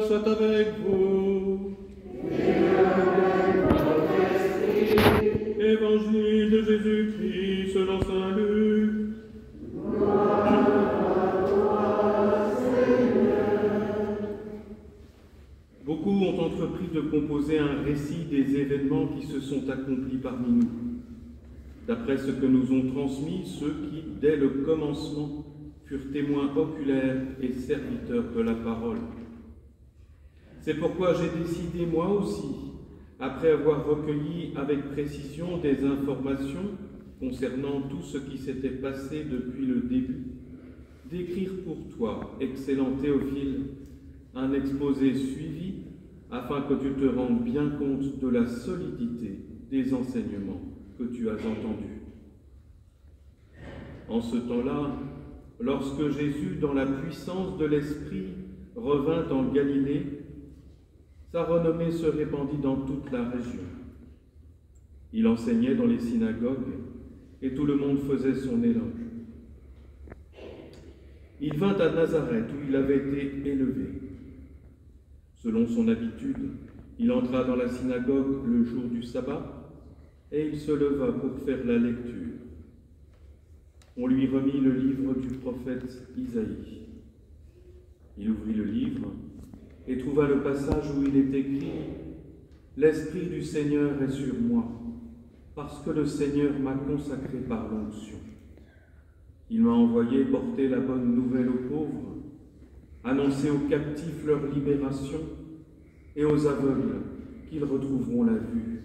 soit avec vous. Évangile de Jésus-Christ selon saint Luc. Beaucoup ont entrepris de composer un récit des événements qui se sont accomplis parmi nous, d'après ce que nous ont transmis ceux qui, dès le commencement, furent témoins oculaires et serviteurs de la parole. C'est pourquoi j'ai décidé, moi aussi, après avoir recueilli avec précision des informations concernant tout ce qui s'était passé depuis le début, d'écrire pour toi, excellent Théophile, un exposé suivi afin que tu te rendes bien compte de la solidité des enseignements que tu as entendus. En ce temps-là, lorsque Jésus, dans la puissance de l'Esprit, revint en Galilée, sa renommée se répandit dans toute la région. Il enseignait dans les synagogues et tout le monde faisait son éloge. Il vint à Nazareth où il avait été élevé. Selon son habitude, il entra dans la synagogue le jour du sabbat et il se leva pour faire la lecture. On lui remit le livre du prophète Isaïe. Il ouvrit le livre et trouva le passage où il est écrit « L'Esprit du Seigneur est sur moi, parce que le Seigneur m'a consacré par l'onction. Il m'a envoyé porter la bonne nouvelle aux pauvres, annoncer aux captifs leur libération et aux aveugles qu'ils retrouveront la vue,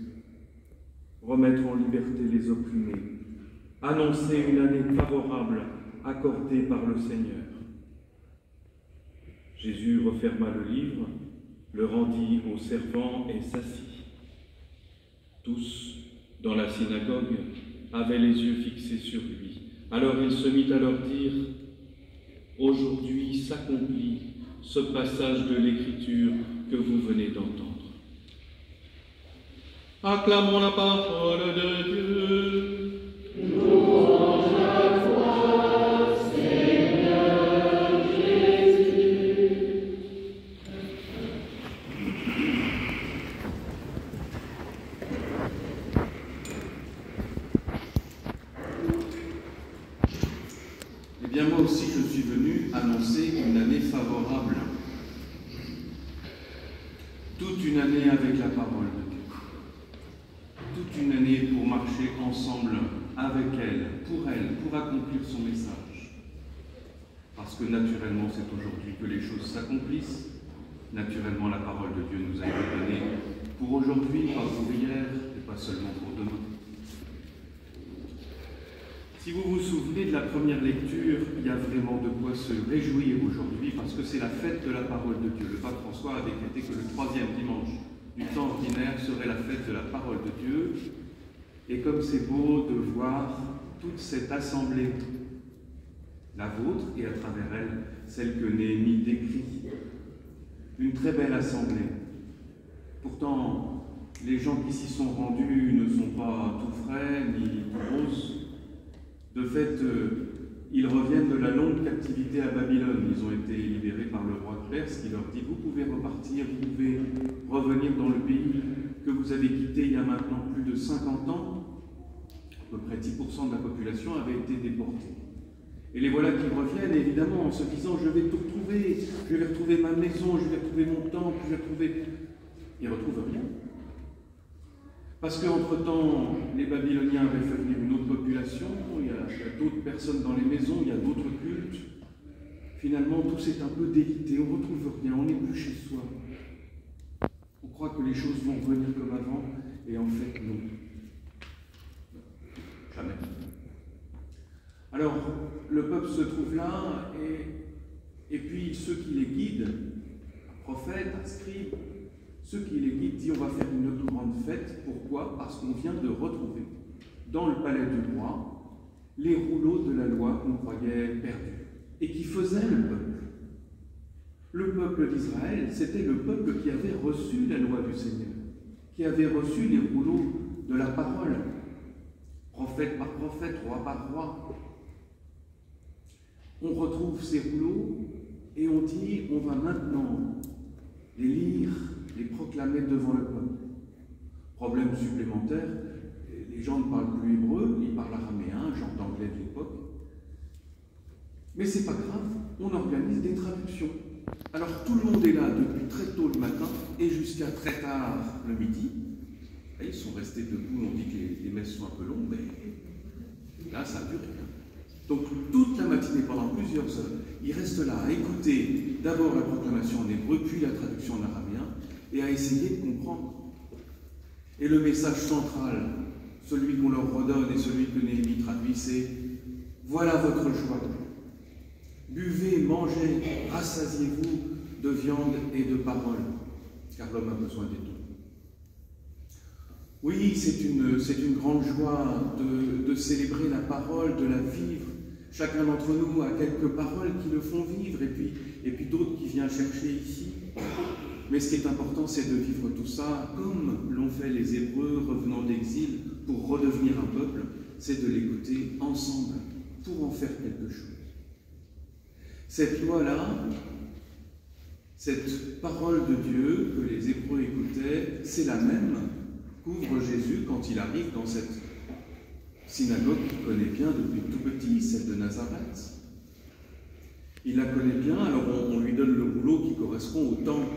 remettre en liberté les opprimés, annoncer une année favorable accordée par le Seigneur. » Jésus referma le livre, le rendit aux servants et s'assit. Tous, dans la synagogue, avaient les yeux fixés sur lui. Alors il se mit à leur dire « Aujourd'hui s'accomplit ce passage de l'Écriture que vous venez d'entendre. » Acclamons la parole de Dieu. Louange à toi, Seigneur Jésus. Eh bien, moi aussi, je suis venu annoncer une année favorable. Toute une année avec la parole de Dieu. Toute une année pour marcher ensemble avec elle, pour accomplir son message. Parce que naturellement, c'est aujourd'hui que les choses s'accomplissent. Naturellement, la parole de Dieu nous a été donnée pour aujourd'hui, pas pour hier, et pas seulement pour demain. Si vous vous souvenez de la première lecture, il y a vraiment de quoi se réjouir aujourd'hui, parce que c'est la fête de la parole de Dieu. Le pape François a décrété que le 3e dimanche du temps ordinaire serait la fête de la parole de Dieu. Et comme c'est beau de voir toute cette assemblée, la vôtre et à travers elle, celle que Néhémie décrit, une très belle assemblée. Pourtant, les gens qui s'y sont rendus ne sont pas tout frais ni tout roses. De fait, ils reviennent de la longue captivité à Babylone. Ils ont été libérés par le roi de Perse qui leur dit « Vous pouvez repartir, vous pouvez revenir dans le pays que vous avez quitté il y a maintenant plus de 50 ans. » À peu près 10% de la population avait été déportée. Et les voilà qui reviennent, évidemment, en se disant « Je vais tout retrouver, je vais retrouver ma maison, je vais retrouver mon temple, je vais retrouver... » Ils ne retrouvent rien. Parce qu'entre-temps, les Babyloniens avaient fait venir une autre population, il y a d'autres personnes dans les maisons, il y a d'autres cultes. Finalement, tout s'est un peu délité, on ne retrouve rien, on n'est plus chez soi. On croit que les choses vont revenir comme avant, et en fait, non. Jamais. Alors, le peuple se trouve là, et puis ceux qui les guident, un prophète, un scribe, ceux qui les guident disent on va faire une autre grande fête. Pourquoi? Parce qu'on vient de retrouver dans le palais du roi les rouleaux de la loi qu'on croyait perdus et qui faisaient le peuple. Le peuple d'Israël, c'était le peuple qui avait reçu la loi du Seigneur, qui avait reçu les rouleaux de la parole, prophète par prophète, roi par roi. On retrouve ces rouleaux et on dit on va maintenant mettre devant le peuple. Problème supplémentaire, les gens ne parlent plus hébreu, ils parlent araméen, genre d'anglais de l'époque. Mais c'est pas grave, on organise des traductions. Alors tout le monde est là depuis très tôt le matin et jusqu'à très tard le midi. Et ils sont restés debout, on dit que les messes sont un peu longues, mais là ça a duré. Donc toute la matinée, pendant plusieurs heures, ils restent là à écouter d'abord la proclamation en hébreu, puis la traduction en araméen, et à essayer de comprendre. Et le message central, celui qu'on leur redonne et celui que Néhémie traduit, c'est « Voilà votre joie. Buvez, mangez, rassasiez-vous de viande et de parole, car l'homme a besoin des deux. » Oui, c'est une grande joie de célébrer la parole, de la vivre. Chacun d'entre nous a quelques paroles qui le font vivre, et puis d'autres qui viennent chercher ici. Mais ce qui est important, c'est de vivre tout ça comme l'ont fait les Hébreux revenant d'exil pour redevenir un peuple, c'est de l'écouter ensemble pour en faire quelque chose. Cette loi-là, cette parole de Dieu que les Hébreux écoutaient, c'est la même qu'ouvre Jésus quand il arrive dans cette synagogue qu'il connaît bien depuis tout petit, celle de Nazareth. Il la connaît bien, alors on lui donne le rouleau qui correspond au temps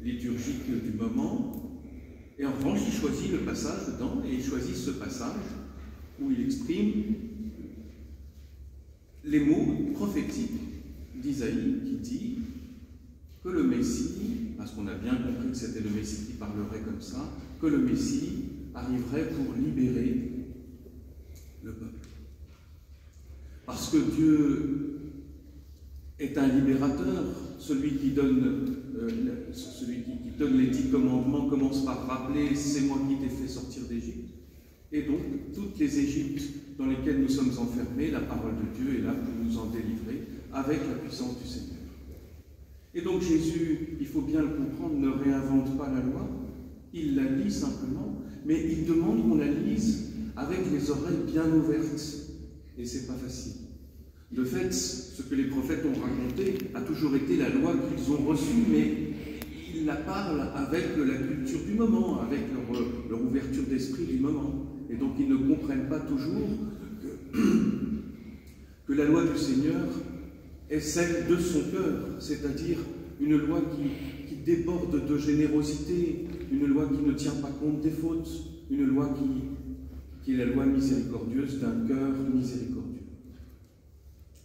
liturgique du moment, et en revanche, il choisit le passage dedans, et il choisit ce passage où il exprime les mots prophétiques d'Isaïe qui dit que le Messie, parce qu'on a bien compris que c'était le Messie qui parlerait comme ça, que le Messie arriverait pour libérer le peuple. Parce que Dieu est un libérateur, celui qui donne les 10 commandements commence par rappeler « c'est moi qui t'ai fait sortir d'Égypte ». Et donc, toutes les Égyptes dans lesquelles nous sommes enfermés, la parole de Dieu est là pour nous en délivrer avec la puissance du Seigneur. Et donc Jésus, il faut bien le comprendre, ne réinvente pas la loi, il la lit simplement, mais il demande qu'on la lise avec les oreilles bien ouvertes. Et c'est pas facile. De fait, ce que les prophètes ont raconté a toujours été la loi qu'ils ont reçue, mais ils la parlent avec la culture du moment, avec leur ouverture d'esprit du moment. Et donc ils ne comprennent pas toujours que la loi du Seigneur est celle de son cœur, c'est-à-dire une loi qui déborde de générosité, une loi qui ne tient pas compte des fautes, une loi qui est la loi miséricordieuse d'un cœur miséricordieux.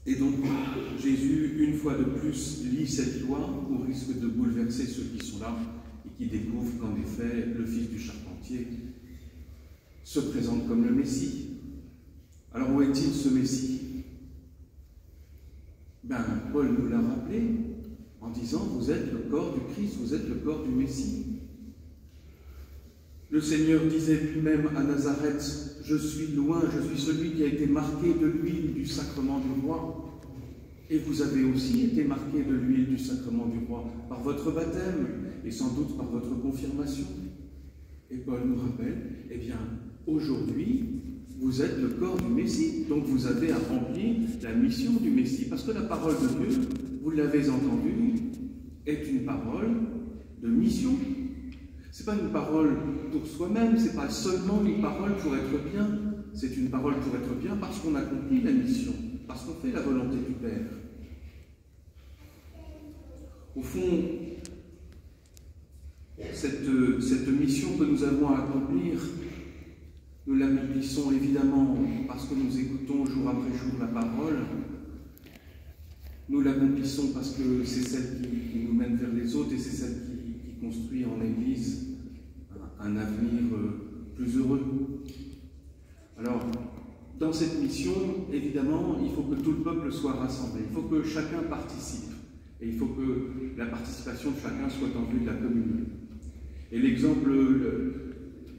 Et donc, Jésus, une fois de plus, lit cette loi au risque de bouleverser ceux qui sont là et qui découvrent qu'en effet, le fils du charpentier se présente comme le Messie. Alors, où est-il ce Messie? Paul nous l'a rappelé en disant « Vous êtes le corps du Christ, vous êtes le corps du Messie ». Le Seigneur disait lui-même à Nazareth « Je suis loin, je suis celui qui a été marqué de l'huile du sacrement du roi. » Et vous avez aussi été marqué de l'huile du sacrement du roi par votre baptême et sans doute par votre confirmation. Et Paul nous rappelle « Eh bien, aujourd'hui, vous êtes le corps du Messie, donc vous avez à remplir la mission du Messie. » Parce que la parole de Dieu, vous l'avez entendue, est une parole de mission. Ce n'est pas une parole pour soi-même, ce n'est pas seulement une parole pour être bien, c'est une parole pour être bien parce qu'on accomplit la mission, parce qu'on fait la volonté du Père. Au fond, cette mission que nous avons à accomplir, nous l'accomplissons évidemment parce que nous écoutons jour après jour la parole. Nous l'accomplissons parce que c'est celle qui nous mène vers les autres et c'est celle qui construit en Église un avenir plus heureux. Alors, dans cette mission, évidemment, il faut que tout le peuple soit rassemblé. Il faut que chacun participe. Et il faut que la participation de chacun soit en vue de la communion. Et l'exemple,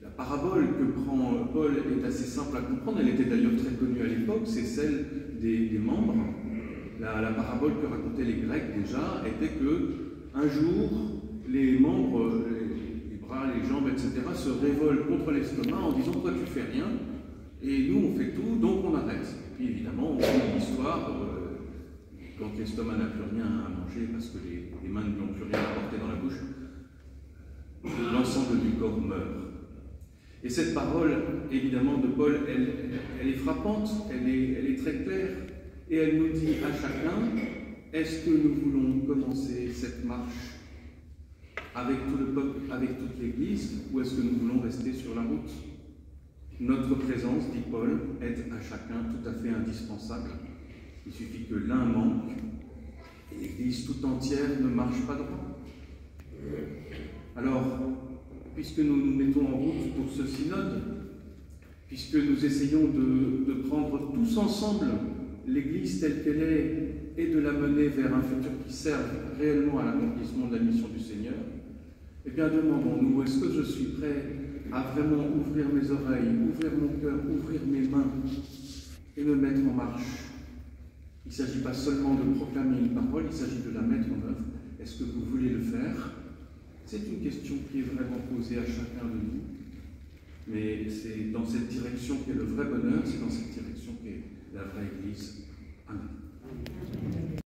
la parabole que prend Paul est assez simple à comprendre. Elle était d'ailleurs très connue à l'époque. C'est celle des membres. La parabole que racontaient les Grecs déjà était que un jour, les membres, les bras, les jambes, etc., se révoltent contre l'estomac en disant « Toi, tu fais rien, et nous, on fait tout, donc on arrête. » Et puis évidemment, on fait l'histoire quand l'estomac n'a plus rien à manger parce que les mains n'ont plus rien à porter dans la bouche. mœurs. Et cette parole, évidemment, de Paul, elle est frappante, elle est très claire, et elle nous dit à chacun, est-ce que nous voulons commencer cette marche avec tout le peuple, avec toute l'Église, ou est-ce que nous voulons rester sur la route? Notre présence, dit Paul, est à chacun tout à fait indispensable. Il suffit que l'un manque, et l'Église tout entière ne marche pas droit. Alors, puisque nous nous mettons en route pour ce synode, puisque nous essayons de prendre tous ensemble l'Église telle qu'elle est et de la mener vers un futur qui serve réellement à l'accomplissement de la mission du Seigneur, eh bien demandons-nous, est-ce que je suis prêt à vraiment ouvrir mes oreilles, ouvrir mon cœur, ouvrir mes mains et me mettre en marche? Il ne s'agit pas seulement de proclamer une parole, il s'agit de la mettre en œuvre. Est-ce que vous voulez le faire? C'est une question qui est vraiment posée à chacun de nous. Mais c'est dans cette direction qu'est le vrai bonheur, c'est dans cette direction qu'est la vraie Église. Amen.